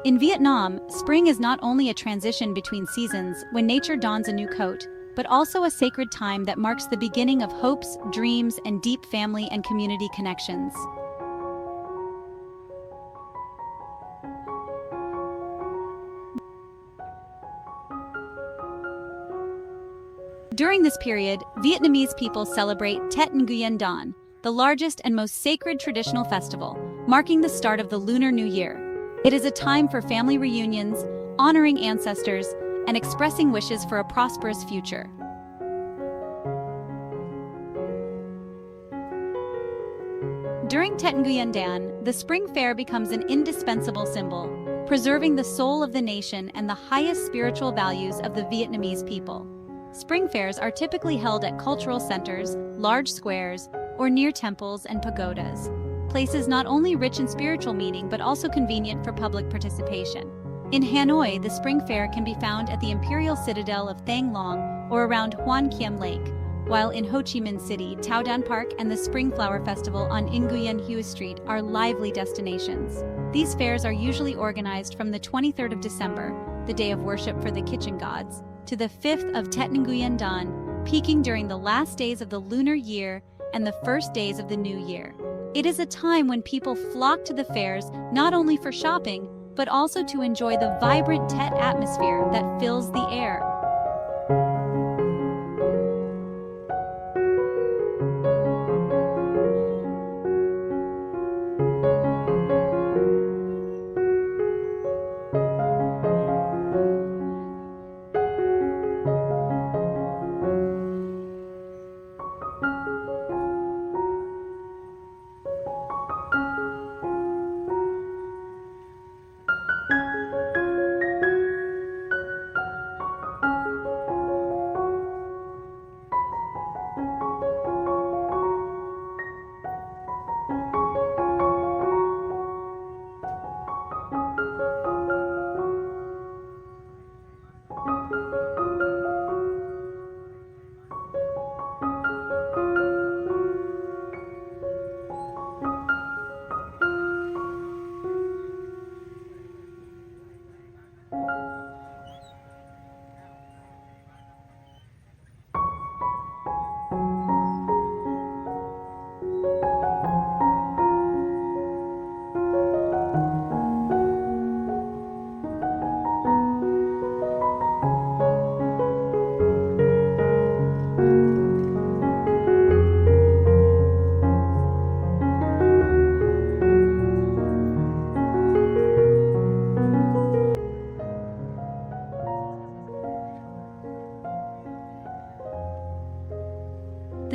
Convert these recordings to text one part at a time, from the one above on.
In Vietnam, spring is not only a transition between seasons when nature dons a new coat, but also a sacred time that marks the beginning of hopes, dreams, and deep family and community connections. During this period, Vietnamese people celebrate Tet Nguyen Dan, the largest and most sacred traditional festival, marking the start of the Lunar New Year. It is a time for family reunions, honoring ancestors, and expressing wishes for a prosperous future. During Tet Nguyen Dan, the spring fair becomes an indispensable symbol, preserving the soul of the nation and the highest spiritual values of the Vietnamese people. Spring fairs are typically held at cultural centers, large squares, or near temples and pagodas, places not only rich in spiritual meaning but also convenient for public participation. In Hanoi, the spring fair can be found at the imperial citadel of Thang Long or around Hoan Kiem Lake, while in Ho Chi Minh City, Tao Dan Park and the Spring Flower Festival on Nguyen Hue Street are lively destinations. These fairs are usually organized from the 23rd of December, the day of worship for the kitchen gods, to the 5th of Tet Nguyen Dan, peaking during the last days of the lunar year and the first days of the new year. It is a time when people flock to the fairs not only for shopping, but also to enjoy the vibrant Tet atmosphere that fills the air.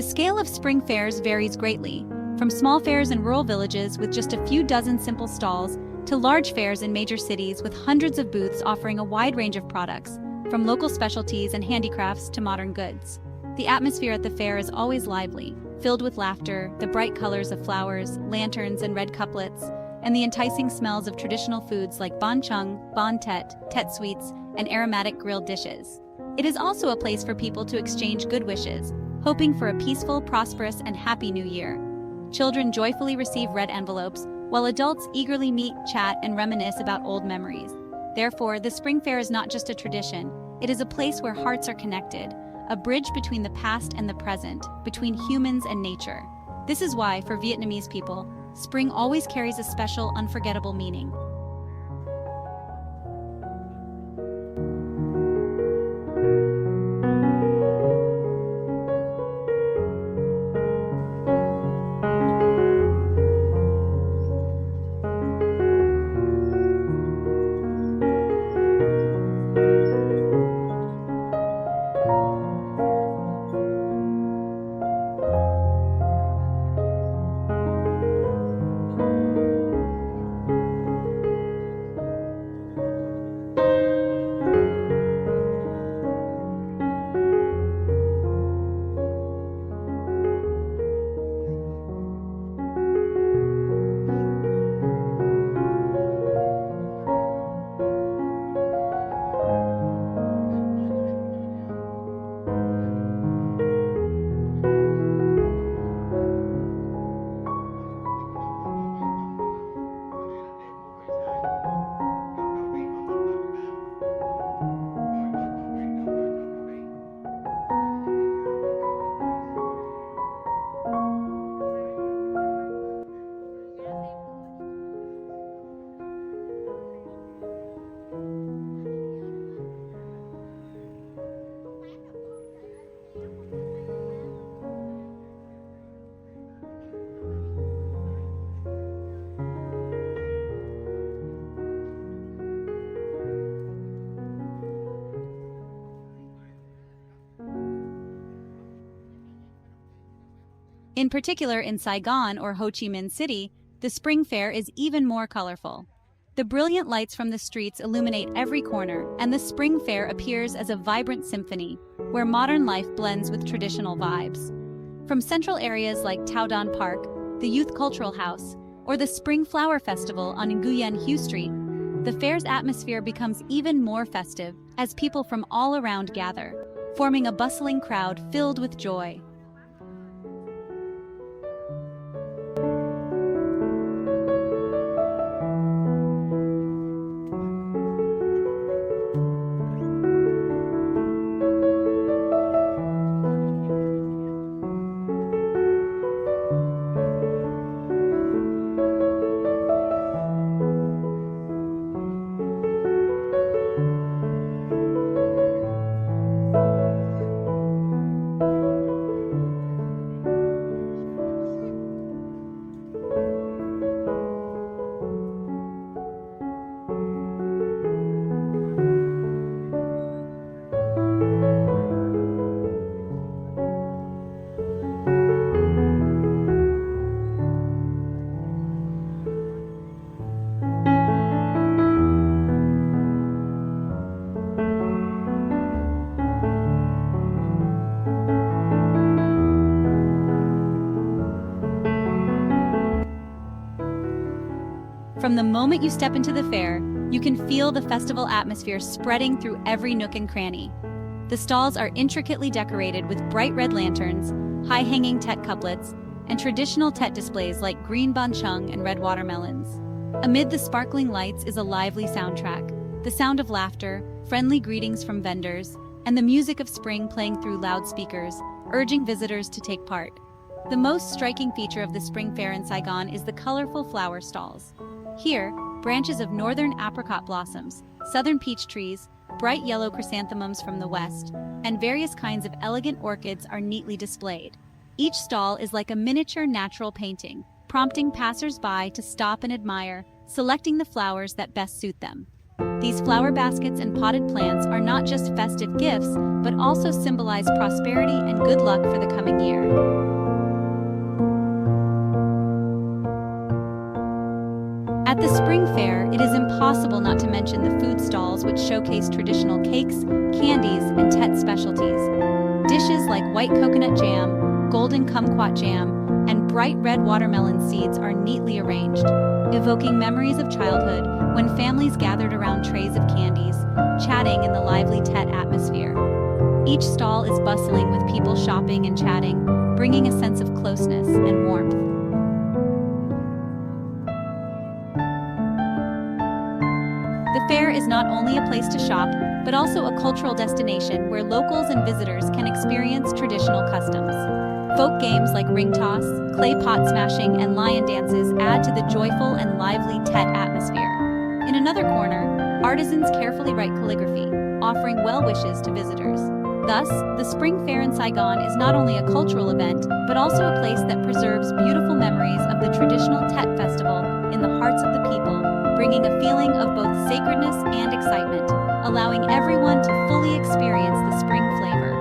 The scale of spring fairs varies greatly, from small fairs in rural villages with just a few dozen simple stalls to large fairs in major cities with hundreds of booths offering a wide range of products, from local specialties and handicrafts to modern goods. The atmosphere at the fair is always lively, filled with laughter, the bright colors of flowers, lanterns, and red couplets, and the enticing smells of traditional foods like Banh Chung, Banh Tet, Tet sweets, and aromatic grilled dishes. It is also a place for people to exchange good wishes, hoping for a peaceful, prosperous, and happy new year. Children joyfully receive red envelopes, while adults eagerly meet, chat, and reminisce about old memories. Therefore, the spring fair is not just a tradition, it is a place where hearts are connected, a bridge between the past and the present, between humans and nature. This is why, for Vietnamese people, spring always carries a special, unforgettable meaning. In particular, in Saigon or Ho Chi Minh City, the Spring Fair is even more colorful. The brilliant lights from the streets illuminate every corner, and the Spring Fair appears as a vibrant symphony, where modern life blends with traditional vibes. From central areas like Tao Dan Park, the Youth Cultural House, or the Spring Flower Festival on Nguyen Hue Street, the fair's atmosphere becomes even more festive as people from all around gather, forming a bustling crowd filled with joy. From the moment you step into the fair, you can feel the festival atmosphere spreading through every nook and cranny. The stalls are intricately decorated with bright red lanterns, high-hanging Tet couplets, and traditional Tet displays like green Banh Chung and red watermelons. Amid the sparkling lights is a lively soundtrack, the sound of laughter, friendly greetings from vendors, and the music of spring playing through loudspeakers, urging visitors to take part. The most striking feature of the Spring Fair in Saigon is the colorful flower stalls. Here, branches of northern apricot blossoms, southern peach trees, bright yellow chrysanthemums from the west, and various kinds of elegant orchids are neatly displayed. Each stall is like a miniature natural painting, prompting passers-by to stop and admire, selecting the flowers that best suit them. These flower baskets and potted plants are not just festive gifts, but also symbolize prosperity and good luck for the coming year. At the Spring Fair, it is impossible not to mention the food stalls which showcase traditional cakes, candies, and Tet specialties. Dishes like white coconut jam, golden kumquat jam, and bright red watermelon seeds are neatly arranged, evoking memories of childhood when families gathered around trays of candies, chatting in the lively Tet atmosphere. Each stall is bustling with people shopping and chatting, bringing a sense of closeness and warmth. The fair is not only a place to shop, but also a cultural destination where locals and visitors can experience traditional customs. Folk games like ring toss, clay pot smashing, and lion dances add to the joyful and lively Tet atmosphere. In another corner, artisans carefully write calligraphy, offering well wishes to visitors. Thus, the Spring Fair in Saigon is not only a cultural event, but also a place that preserves beautiful memories of the traditional Tet festival in the hearts of the people, bringing a feeling of both sacredness and excitement, allowing everyone to fully experience the spring flavor.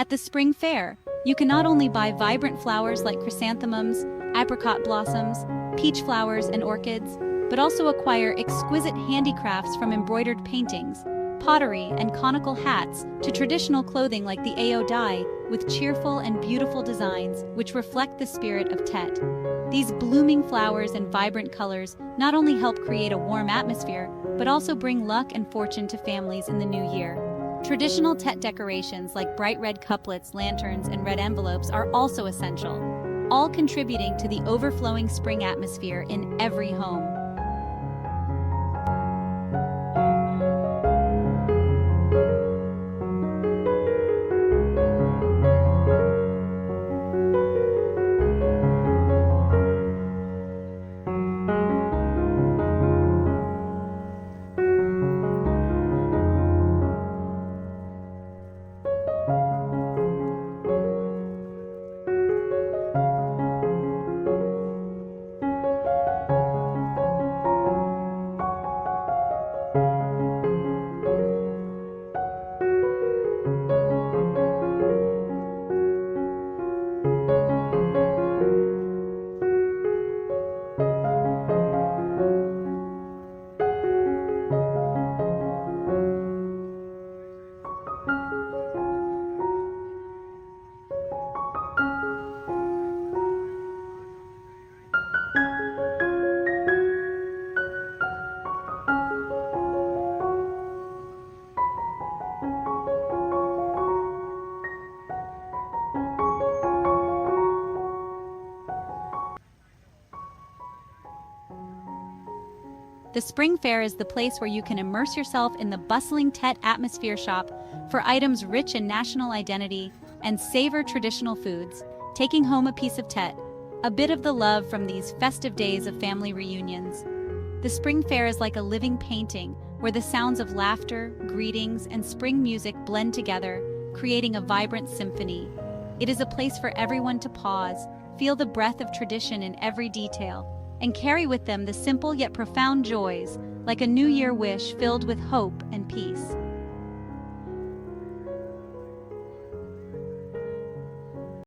At the spring fair, you can not only buy vibrant flowers like chrysanthemums, apricot blossoms, peach flowers, and orchids, but also acquire exquisite handicrafts from embroidered paintings, pottery, and conical hats to traditional clothing like the Ao dye with cheerful and beautiful designs which reflect the spirit of Tet. These blooming flowers and vibrant colors not only help create a warm atmosphere, but also bring luck and fortune to families in the new year. Traditional Tet decorations like bright red couplets, lanterns, and red envelopes are also essential, all contributing to the overflowing spring atmosphere in every home. The Spring Fair is the place where you can immerse yourself in the bustling Tet atmosphere, shop for items rich in national identity, and savor traditional foods, taking home a piece of Tet, a bit of the love from these festive days of family reunions. The Spring Fair is like a living painting where the sounds of laughter, greetings, and spring music blend together, creating a vibrant symphony. It is a place for everyone to pause, feel the breath of tradition in every detail, and carry with them the simple yet profound joys, like a New Year wish filled with hope and peace.